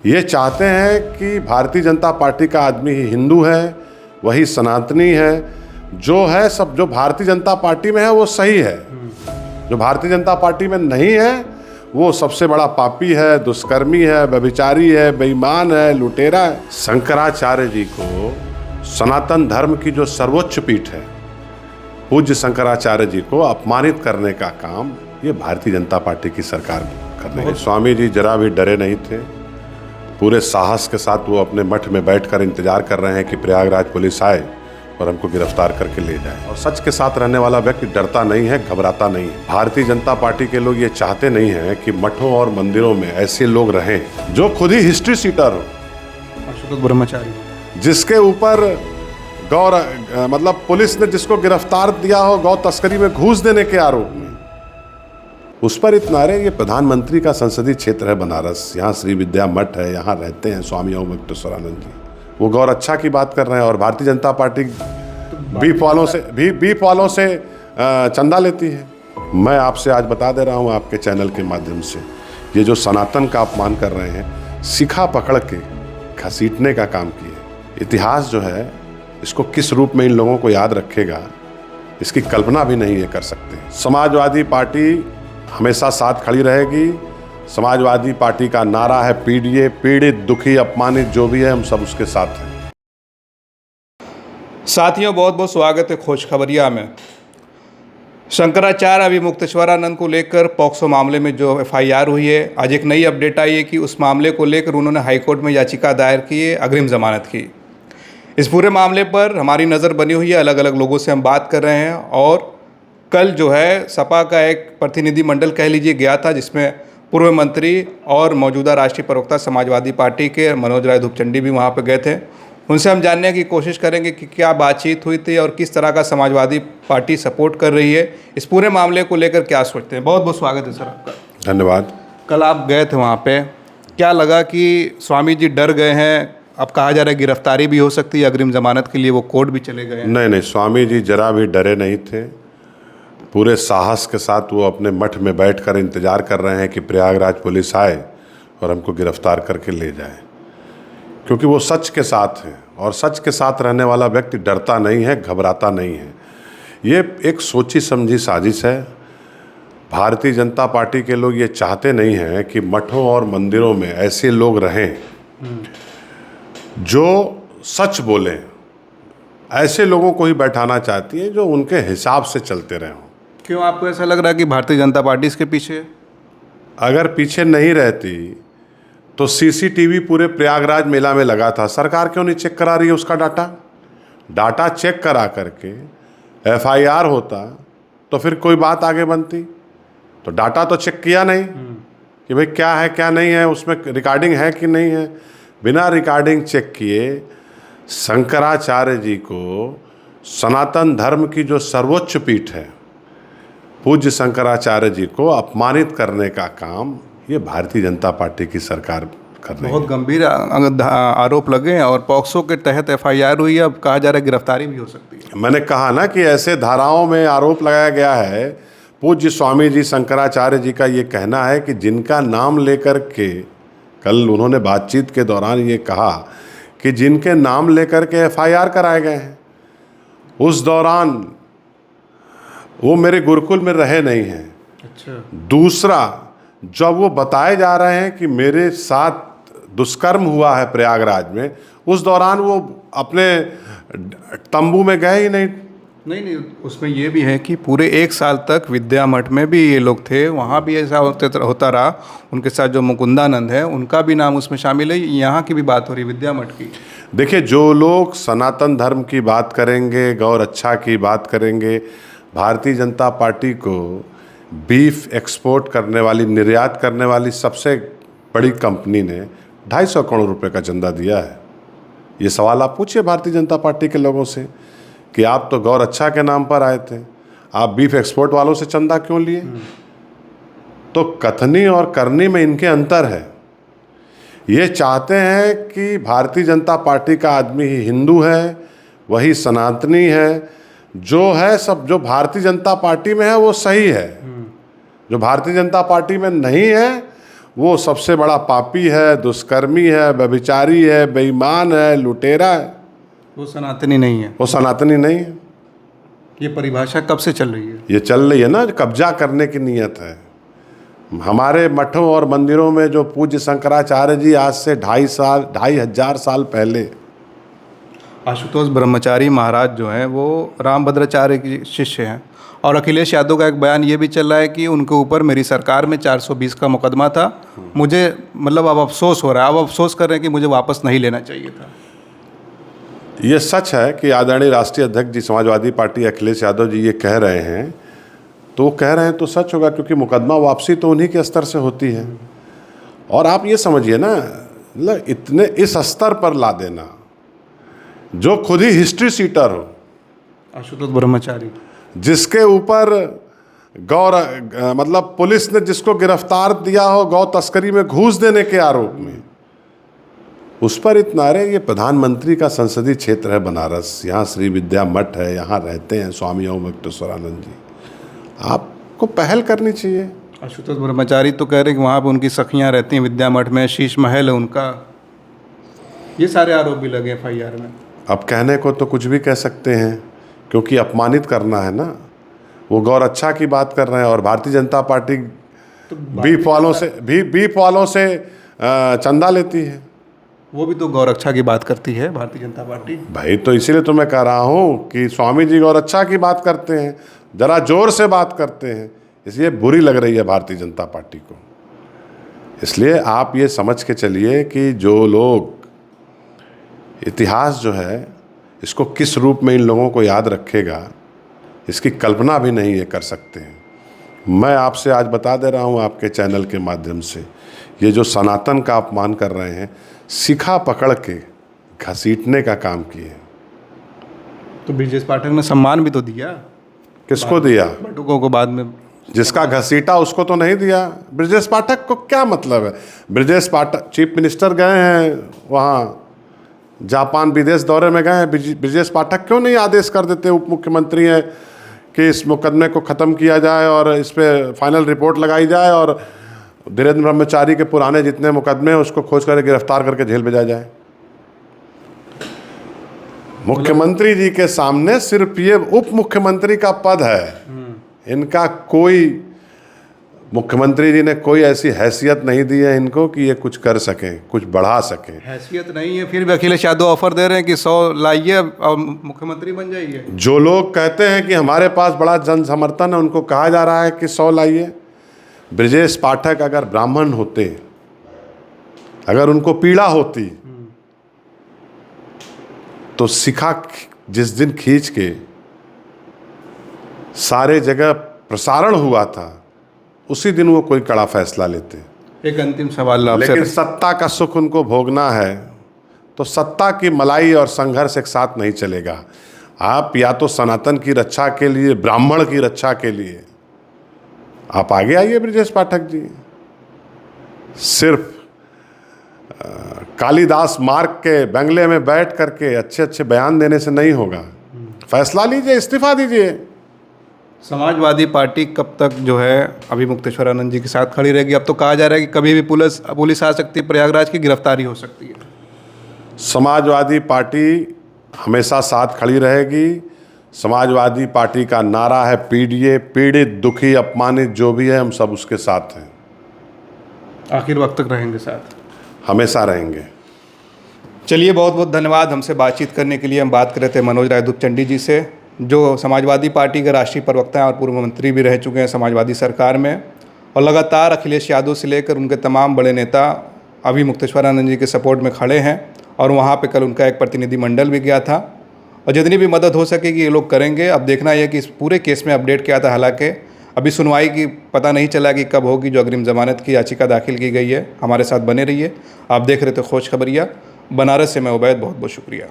ये चाहते हैं कि भारतीय जनता पार्टी का आदमी ही हिंदू है, वही सनातनी है। जो है सब जो भारतीय जनता पार्टी में है वो सही है, जो भारतीय जनता पार्टी में नहीं है वो सबसे बड़ा पापी है, दुष्कर्मी है, व्यभिचारी है, बेईमान है, लुटेरा है। शंकराचार्य जी को सनातन धर्म की जो सर्वोच्च पीठ है, पूज्य शंकराचार्य जी को अपमानित करने का काम ये भारतीय जनता पार्टी की सरकार कर रही है। स्वामी जी जरा भी डरे नहीं थे, पूरे साहस के साथ वो अपने मठ में बैठकर इंतजार कर रहे हैं कि प्रयागराज पुलिस आए और हमको गिरफ्तार करके ले जाए। और सच के साथ रहने वाला व्यक्ति डरता नहीं है, घबराता नहीं है। भारतीय जनता पार्टी के लोग ये चाहते नहीं हैं कि मठों और मंदिरों में ऐसे लोग रहें जो खुद ही हिस्ट्री सीटर हो, आशुतोष ब्रह्मचारी, जिसके ऊपर मतलब पुलिस ने जिसको गिरफ्तार दिया हो गौ तस्करी में घूस देने के आरोप में, उस पर इतना रे। ये प्रधानमंत्री का संसदीय क्षेत्र है बनारस, यहाँ श्री विद्या मठ है, यहाँ रहते हैं स्वामी ओम मुक्तेश्वरानंद जी। वो गौर अच्छा की बात कर रहे हैं और भारतीय जनता पार्टी बीफ वालों से चंदा लेती है। मैं आपसे आज बता दे रहा हूँ आपके चैनल के माध्यम से, ये जो सनातन का अपमान कर रहे हैं, शिखा पकड़ के घसीटने का काम किए। इतिहास जो है इसको किस रूप में इन लोगों को याद रखेगा, इसकी कल्पना भी नहीं ये कर सकते। समाजवादी पार्टी हमेशा साथ खड़ी रहेगी। समाजवादी पार्टी का नारा है पीड़िए, पीड़ित, दुखी, अपमानित जो भी है हम सब उसके साथ हैं। साथियों बहुत बहुत स्वागत है खोज खबरिया में। शंकराचार्य अभी मुक्तेश्वरानंद को लेकर पॉक्सो मामले में जो एफआईआर हुई है, आज एक नई अपडेट आई है कि उस मामले को लेकर उन्होंने हाईकोर्ट में याचिका दायर की है अग्रिम जमानत की। इस पूरे मामले पर हमारी नज़र बनी हुई है, अलग अलग लोगों से हम बात कर रहे हैं। और कल जो है सपा का एक प्रतिनिधिमंडल कह लीजिए गया था, जिसमें पूर्व मंत्री और मौजूदा राष्ट्रीय प्रवक्ता समाजवादी पार्टी के मनोज राय धूपचंडी भी वहां पर गए थे। उनसे हम जानने की कोशिश करेंगे कि क्या बातचीत हुई थी और किस तरह का समाजवादी पार्टी सपोर्ट कर रही है, इस पूरे मामले को लेकर क्या सोचते हैं। बहुत बहुत स्वागत है सर आपका। धन्यवाद। कल आप गए थे वहाँ पे, क्या लगा कि स्वामी जी डर गए हैं? अब कहा जा रहा है गिरफ्तारी भी हो सकती है, अग्रिम जमानत के लिए वो कोर्ट भी चले गए हैं। नहीं, स्वामी जी जरा भी डरे नहीं थे। पूरे साहस के साथ वो अपने मठ में बैठकर इंतजार कर रहे हैं कि प्रयागराज पुलिस आए और हमको गिरफ्तार करके ले जाए, क्योंकि वो सच के साथ हैं और सच के साथ रहने वाला व्यक्ति डरता नहीं है, घबराता नहीं है। ये एक सोची समझी साजिश है। भारतीय जनता पार्टी के लोग ये चाहते नहीं हैं कि मठों और मंदिरों में ऐसे लोग रहें जो सच बोलें। ऐसे लोगों को ही बैठाना चाहती है जो उनके हिसाब से चलते रहे हों। क्यों आपको ऐसा लग रहा है कि भारतीय जनता पार्टी इसके पीछे है? अगर पीछे नहीं रहती तो सीसीटीवी पूरे प्रयागराज मेला में लगा था। सरकार क्यों नहीं चेक करा रही है उसका डाटा चेक करा करके एफआईआर होता तो फिर कोई बात आगे बनती। तो डाटा तो चेक किया नहीं कि भाई क्या है क्या नहीं है, उसमें रिकॉर्डिंग है कि नहीं है। बिना रिकॉर्डिंग चेक किए शंकराचार्य जी को सनातन धर्म की जो सर्वोच्च पीठ है, पूज्य शंकराचार्य जी को अपमानित करने का काम ये भारतीय जनता पार्टी की सरकार कर रही है। बहुत गंभीर आरोप लगे हैं और पॉक्सो के तहत एफआईआर हुई है। अब कहा जा रहा है गिरफ्तारी भी हो सकती है। मैंने कहा ना कि ऐसे धाराओं में आरोप लगाया गया है। पूज्य स्वामी जी शंकराचार्य जी का ये कहना है कि जिनका नाम लेकर के, कल उन्होंने बातचीत के दौरान ये कहा कि जिनके नाम लेकर के एफआईआर कराए गए हैं, उस दौरान वो मेरे गुरुकुल में रहे नहीं हैं। अच्छा। दूसरा, जब वो बताए जा रहे हैं कि मेरे साथ दुष्कर्म हुआ है प्रयागराज में, उस दौरान वो अपने तंबू में गए ही नहीं। उसमें ये भी है कि पूरे 1 साल तक विद्या मठ में भी ये लोग थे, वहाँ भी ऐसा होता रहा। उनके साथ जो मुकुंदानंद है उनका भी नाम उसमें शामिल है। यहाँ की भी बात हो रही है विद्या मठ की। देखिए, जो लोग सनातन धर्म की बात करेंगे, गौर अच्छा की बात करेंगे, भारतीय जनता पार्टी को बीफ एक्सपोर्ट करने वाली, निर्यात करने वाली सबसे बड़ी कंपनी ने 250 करोड़ रुपए का चंदा दिया है। ये सवाल आप पूछिए भारतीय जनता पार्टी के लोगों से कि आप तो गौर अच्छा के नाम पर आए थे, आप बीफ एक्सपोर्ट वालों से चंदा क्यों लिए? तो कथनी और करनी में इनके अंतर है। ये चाहते हैं कि भारतीय जनता पार्टी का आदमी ही हिंदू है, वही सनातनी है। जो है सब जो भारतीय जनता पार्टी में है वो सही है, जो भारतीय जनता पार्टी में नहीं है वो सबसे बड़ा पापी है, दुष्कर्मी है, व्यभिचारी है, बेईमान है, लुटेरा है। वो सनातनी नहीं है। वो सनातनी नहीं है। ये परिभाषा कब से चल रही है? ये चल रही है ना, कब्जा करने की नीयत है। हमारे मठों और मंदिरों में जो पूज्य शंकराचार्य जी आज से 2,500 साल पहले, आशुतोष ब्रह्मचारी महाराज जो हैं वो रामभद्राचार्य के शिष्य हैं, और अखिलेश यादव का एक बयान ये भी चल रहा है कि उनके ऊपर मेरी सरकार में 420 का मुकदमा था, मुझे मतलब अब अफसोस हो रहा है, अब अफसोस कर रहे हैं कि मुझे वापस नहीं लेना चाहिए था। ये सच है कि आदरणीय राष्ट्रीय अध्यक्ष जी समाजवादी पार्टी अखिलेश यादव जी ये कह रहे हैं, तो वो कह रहे हैं तो सच होगा, क्योंकि मुकदमा वापसी तो उन्हीं के स्तर से होती है। और आप ये समझिए ना, मतलब इतने इस स्तर पर ला देना, जो खुद ही हिस्ट्री सीटर हो, आशुतोष ब्रह्मचारी, जिसके ऊपर मतलब पुलिस ने जिसको गिरफ्तार दिया हो गौ तस्करी में घूस देने के आरोप में, उस पर इतना। अरे ये प्रधानमंत्री का संसदीय क्षेत्र है बनारस, यहाँ श्री विद्या मठ है, यहाँ रहते हैं स्वामी ओम मुक्तेश्वरानंद जी, आपको पहल करनी चाहिए। आशुतोष ब्रह्मचारी तो कह रहे हैं कि वहाँ पे उनकी सखियाँ रहती हैं विद्या मठ में, शीश महल है उनका, ये सारे आरोप भी लगे FIR में। अब कहने को तो कुछ भी कह सकते हैं, क्योंकि अपमानित करना है ना। वो गौरक्षा की बात कर रहे हैं और भारतीय जनता पार्टी तो बीफ वालों से चंदा लेती है। वो भी तो गौरक्षा की बात करती है भारतीय जनता पार्टी। भाई तो इसीलिए तो मैं कह रहा हूँ कि स्वामी जी गौरक्षा की बात करते हैं, जरा जोर से बात करते हैं, इसलिए बुरी लग रही है भारतीय जनता पार्टी को। इसलिए आप ये समझ के चलिए कि जो लोग इतिहास जो है इसको किस रूप में इन लोगों को याद रखेगा, इसकी कल्पना भी नहीं ये कर सकते हैं। मैं आपसे आज बता दे रहा हूँ आपके चैनल के माध्यम से, ये जो सनातन का अपमान कर रहे हैं, शिखा पकड़ के घसीटने का काम किए। तो ब्रजेश पाठक ने सम्मान भी तो दिया। किसको दिया? बटुकों को बाद में। जिसका घसीटा उसको तो नहीं दिया। ब्रजेश पाठक को क्या मतलब है? ब्रजेश पाठक चीफ मिनिस्टर गए हैं वहाँ जापान विदेश दौरे में गए हैं, ब्रजेश पाठक क्यों नहीं आदेश कर देते, उप मुख्यमंत्री हैं, कि इस मुकदमे को ख़त्म किया जाए और इस पर फाइनल रिपोर्ट लगाई जाए और धीरेन्द्र ब्रह्मचारी के पुराने जितने मुकदमे हैं उसको खोज कर गिरफ्तार करके जेल भेजा जाए। मुख्यमंत्री जी के सामने सिर्फ ये उप मुख्यमंत्री का पद है, इनका कोई, मुख्यमंत्री जी ने कोई ऐसी हैसियत नहीं दी है इनको कि ये कुछ कर सकें, कुछ बढ़ा सकें। हैसियत नहीं है, फिर भी अखिलेश यादव ऑफर दे रहे हैं कि 100 लाइए और मुख्यमंत्री बन जाइए। जो लोग कहते हैं कि हमारे पास बड़ा जन समर्थन है, उनको कहा जा रहा है कि 100 लाइए। ब्रजेश पाठक अगर ब्राह्मण होते, अगर उनको पीड़ा होती, तो शिखा जिस दिन खींच के सारे जगह प्रसारण हुआ था, उसी दिन वो कोई कड़ा फैसला लेते। एक अंतिम सवाल आपसे, लेकिन सत्ता का सुख उनको भोगना है, तो सत्ता की मलाई और संघर्ष एक साथ नहीं चलेगा। आप या तो सनातन की रक्षा के लिए, ब्राह्मण की रक्षा के लिए आप आगे आइए ब्रजेश पाठक जी। सिर्फ कालिदास मार्ग के बंगले में बैठ करके अच्छे अच्छे बयान देने से नहीं होगा। फैसला लीजिए, इस्तीफा दीजिए। समाजवादी पार्टी कब तक जो है अभी मुक्तेश्वरानंद जी के साथ खड़ी रहेगी? अब तो कहा जा रहा है कि कभी भी पुलिस आ सकती है, प्रयागराज की गिरफ्तारी हो सकती है। समाजवादी पार्टी हमेशा साथ खड़ी रहेगी। समाजवादी पार्टी का नारा है PDA, पीड़ित, दुखी, अपमानित जो भी है हम सब उसके साथ हैं। आखिर वक्त तक रहेंगे साथ? हमेशा रहेंगे। चलिए, बहुत बहुत धन्यवाद हमसे बातचीत करने के लिए। हम बात कर रहे थे मनोज राय दुपचंडी जी से, जो समाजवादी पार्टी के राष्ट्रीय प्रवक्ता हैं और पूर्व मंत्री भी रह चुके हैं समाजवादी सरकार में, और लगातार अखिलेश यादव से लेकर उनके तमाम बड़े नेता अभी मुक्तेश्वरानंद जी के सपोर्ट में खड़े हैं। और वहाँ पे कल उनका एक प्रतिनिधिमंडल भी गया था, और जितनी भी मदद हो सकेगी ये लोग करेंगे। अब देखना यह कि इस पूरे केस में अपडेट क्या था। हालांकि अभी सुनवाई की पता नहीं चला कि कब होगी, जो अग्रिम ज़मानत की याचिका दाखिल की गई है। हमारे साथ बने रहिए। आप देख रहे थे खोज खबरिया। बनारस से मैं उबैद, बहुत बहुत शुक्रिया।